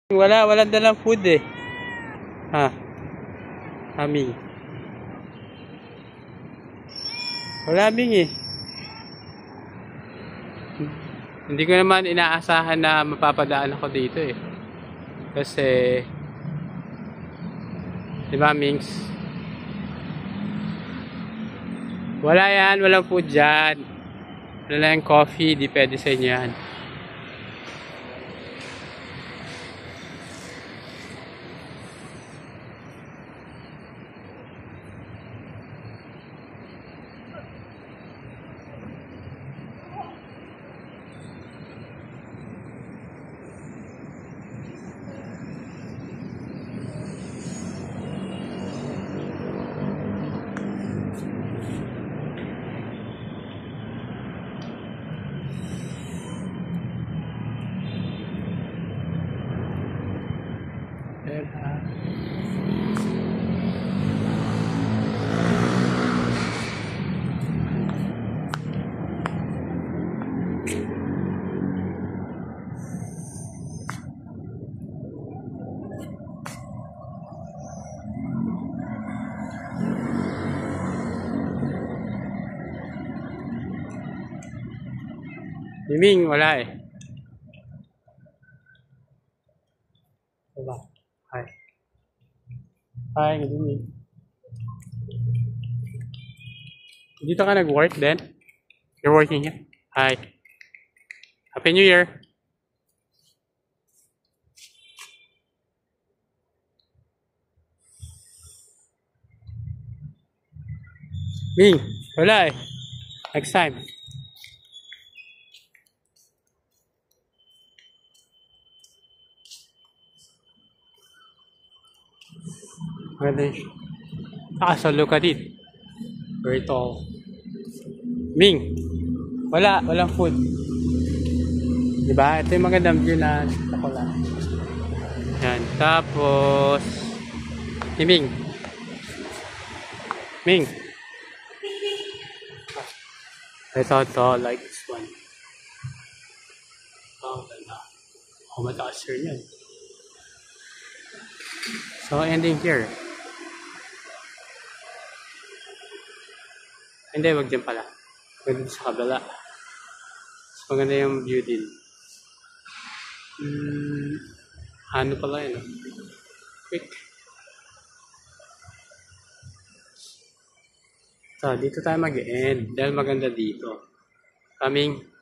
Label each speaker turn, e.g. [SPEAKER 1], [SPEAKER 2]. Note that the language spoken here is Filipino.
[SPEAKER 1] Walang dalang food eh. Ha? Aming. Wala aming eh. Hindi ko naman inaasahan na mapapadaan ako dito eh. Kasi, di ba Mings? Wala yan, walang food dyan. Wala lang yung coffee, di pwede sa inyo yan. Ming, wala eh. Wala. Hi. Hi, good evening. Dito ka nag-work then? You're working here? Hi. Happy New Year. Ming, wala eh. Next time. Maganda yun. Solo ka din. Very tall. Ming, walang food. Diba? Ito yung magandang view na ako lang. Yan. Tapos, Ming. Ming. Ito, like this one. Oh, ganda. Oh, mataas yun yan. So, ending here. Hindi, wag dyan pala. Pwede sa kabila. So, maganda yung view din. Ano pala yun? Quick. So, dito tayo mag-end. Dahil maganda dito. Coming.